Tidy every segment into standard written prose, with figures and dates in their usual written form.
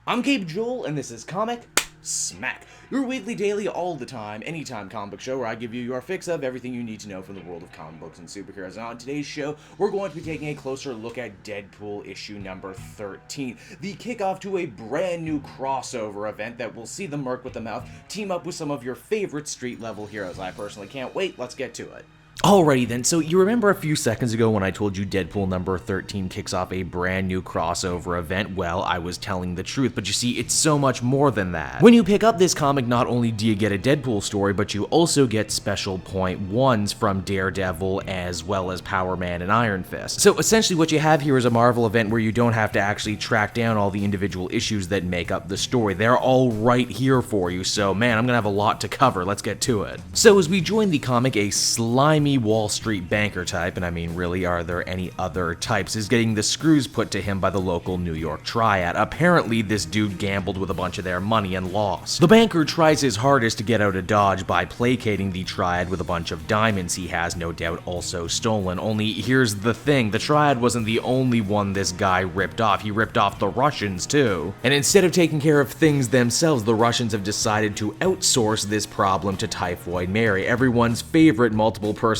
I'm Gabe Joel, and this is Comic Smack, your weekly, daily, all the time, anytime comic book show where I give you your fix of everything you need to know from the world of comic books and superheroes. And on today's show, we're going to be taking a closer look at Deadpool issue number 13, the kickoff to a brand new crossover event that will see the Merc with the Mouth team up with some of your favorite street-level heroes. I personally can't wait. Let's get to it. Alrighty then, so you remember a few seconds ago when I told you Deadpool number 13 kicks off a brand new crossover event? Well, I was telling the truth, but you see, it's so much more than that. When you pick up this comic, not only do you get a Deadpool story, but you also get special point ones from Daredevil as well as Power Man and Iron Fist. So essentially what you have here is a Marvel event where you don't have to actually track down all the individual issues that make up the story. They're all right here for you, so man, I'm gonna have a lot to cover. Let's get to it. So as we join the comic, a slimy Wall Street banker type, and I mean really, are there any other types, is getting the screws put to him by the local New York triad. Apparently this dude gambled with a bunch of their money and lost. The banker tries his hardest to get out of Dodge by placating the triad with a bunch of diamonds he has no doubt also stolen. Only here's the thing, the triad wasn't the only one this guy ripped off. He ripped off the Russians too. And instead of taking care of things themselves, the Russians have decided to outsource this problem to Typhoid Mary, everyone's favorite multiple personality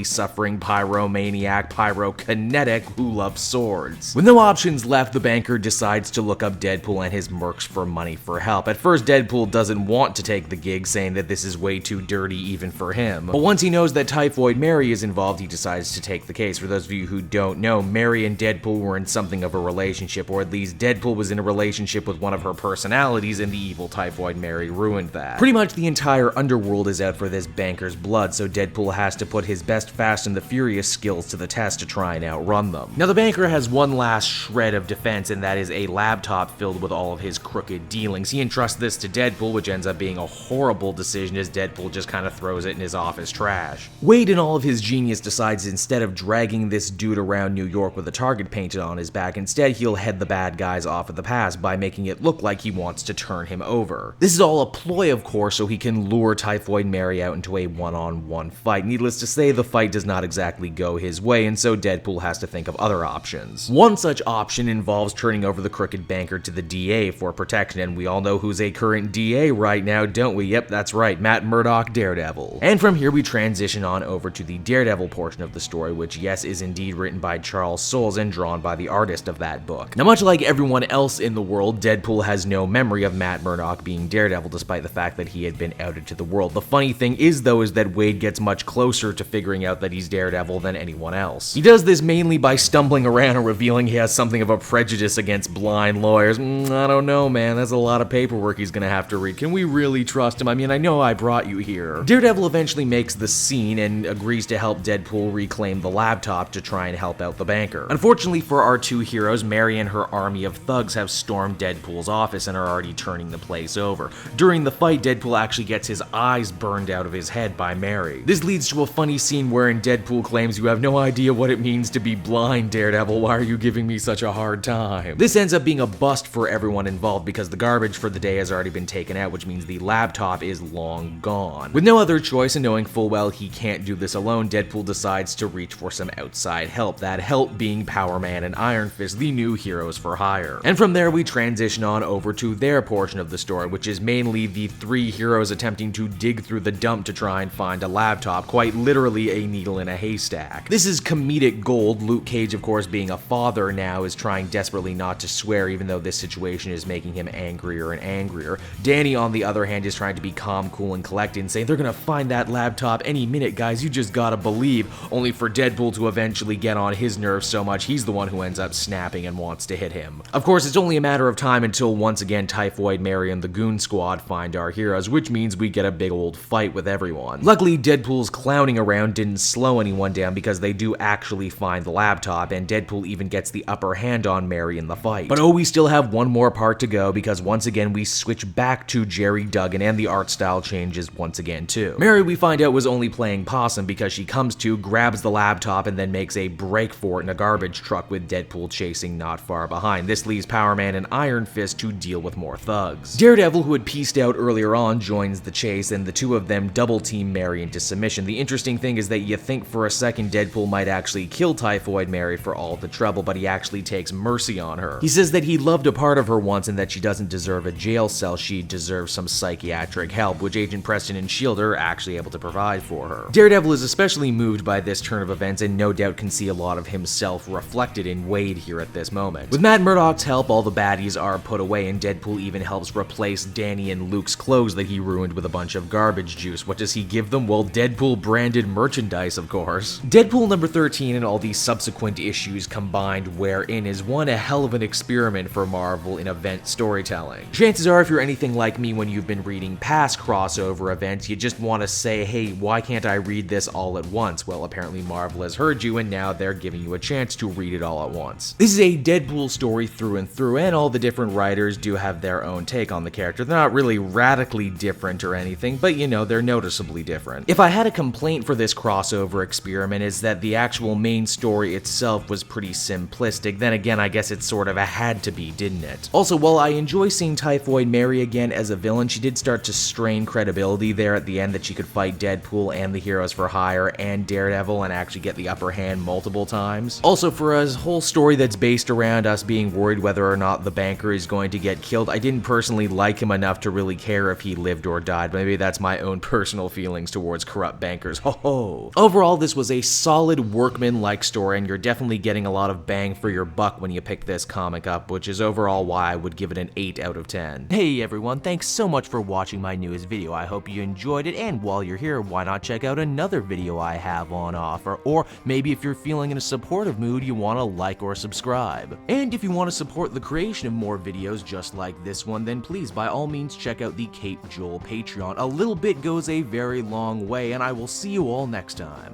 suffering pyromaniac pyrokinetic who loves swords. With no options left, the banker decides to look up Deadpool and his mercs for money for help. At first, Deadpool doesn't want to take the gig, saying that this is way too dirty even for him. But once he knows that Typhoid Mary is involved, he decides to take the case. For those of you who don't know, Mary and Deadpool were in something of a relationship, or at least Deadpool was in a relationship with one of her personalities, and the evil Typhoid Mary ruined that. Pretty much the entire underworld is out for this banker's blood, so Deadpool has to put his best Fast and the Furious skills to the test to try and outrun them. Now the banker has one last shred of defense, and that is a laptop filled with all of his crooked dealings. He entrusts this to Deadpool, which ends up being a horrible decision as Deadpool just kind of throws it in his office trash. Wade in all of his genius decides instead of dragging this dude around New York with a target painted on his back, instead he'll head the bad guys off at the pass by making it look like he wants to turn him over. This is all a ploy, of course, so he can lure Typhoid Mary out into a one-on-one fight. Needless to say, the fight does not exactly go his way, and so Deadpool has to think of other options. One such option involves turning over the crooked banker to the DA for protection, and we all know who's a current DA right now, don't we? Yep, that's right, Matt Murdock, Daredevil. And from here we transition on over to the Daredevil portion of the story, which yes, is indeed written by Charles Soules and drawn by the artist of that book. Now much like everyone else in the world, Deadpool has no memory of Matt Murdock being Daredevil, despite the fact that he had been outed to the world. The funny thing is though, is that Wade gets much closer to figuring out that he's Daredevil than anyone else. He does this mainly by stumbling around and revealing he has something of a prejudice against blind lawyers. I don't know, man, that's a lot of paperwork he's gonna have to read. Can we really trust him? I mean, I know I brought you here. Daredevil eventually makes the scene and agrees to help Deadpool reclaim the laptop to try and help out the banker. Unfortunately for our two heroes, Mary and her army of thugs have stormed Deadpool's office and are already turning the place over. During the fight, Deadpool actually gets his eyes burned out of his head by Mary. This leads to a funny scene wherein Deadpool claims, "You have no idea what it means to be blind, Daredevil. Why are you giving me such a hard time?" This ends up being a bust for everyone involved because the garbage for the day has already been taken out, which means the laptop is long gone. With no other choice and knowing full well he can't do this alone, Deadpool decides to reach for some outside help, that help being Power Man and Iron Fist, the new heroes for hire. And from there we transition on over to their portion of the story, which is mainly the three heroes attempting to dig through the dump to try and find a laptop, quite literally a needle in a haystack. This is comedic gold. Luke Cage, of course, being a father now, is trying desperately not to swear even though this situation is making him angrier and angrier. Danny, on the other hand, is trying to be calm, cool, and collected and saying, "They're gonna find that laptop any minute, guys, you just gotta believe," only for Deadpool to eventually get on his nerves so much he's the one who ends up snapping and wants to hit him. Of course, it's only a matter of time until once again Typhoid Mary and the Goon Squad find our heroes, which means we get a big old fight with everyone. Luckily, Deadpool's clowning around didn't slow anyone down because they do actually find the laptop, and Deadpool even gets the upper hand on Mary in the fight. But oh, we still have one more part to go because once again we switch back to Jerry Duggan and the art style changes once again too. Mary, we find out, was only playing possum because she comes to, grabs the laptop, and then makes a break for it in a garbage truck with Deadpool chasing not far behind. This leaves Power Man and Iron Fist to deal with more thugs. Daredevil, who had pieced out earlier on, joins the chase, and the two of them double team Mary into submission. The interesting thing is that you think for a second Deadpool might actually kill Typhoid Mary for all the trouble, but he actually takes mercy on her. He says that he loved a part of her once and that she doesn't deserve a jail cell, she deserves some psychiatric help, which Agent Preston and S.H.I.E.L.D. are actually able to provide for her. Daredevil is especially moved by this turn of events and no doubt can see a lot of himself reflected in Wade here at this moment. With Matt Murdock's help, all the baddies are put away and Deadpool even helps replace Danny and Luke's clothes that he ruined with a bunch of garbage juice. What does he give them? Well, Deadpool branded merchandise, of course. Deadpool number 13 and all these subsequent issues combined wherein is one a hell of an experiment for Marvel in event storytelling. Chances are if you're anything like me when you've been reading past crossover events, you just want to say, hey, why can't I read this all at once? Well, apparently Marvel has heard you and now they're giving you a chance to read it all at once. This is a Deadpool story through and through, and all the different writers do have their own take on the character. They're not really radically different or anything, but you know, they're noticeably different. If I had a complaint for this crossover experiment, is that the actual main story itself was pretty simplistic. Then again, I guess it sort of had to be, didn't it? Also, while I enjoy seeing Typhoid Mary again as a villain, she did start to strain credibility there at the end that she could fight Deadpool and the Heroes for Hire and Daredevil and actually get the upper hand multiple times. Also, for a whole story that's based around us being worried whether or not the banker is going to get killed, I didn't personally like him enough to really care if he lived or died. Maybe that's my own personal feelings towards corrupt bankers. Ho ho! Overall, this was a solid workman-like story, and you're definitely getting a lot of bang for your buck when you pick this comic up, which is overall why I would give it an 8 out of 10. Hey everyone, thanks so much for watching my newest video. I hope you enjoyed it, and while you're here, why not check out another video I have on offer, or maybe if you're feeling in a supportive mood, you want to like or subscribe. And if you want to support the creation of more videos just like this one, then please by all means check out the Cape Joel Patreon. A little bit goes a very long way, and I will see you all next time.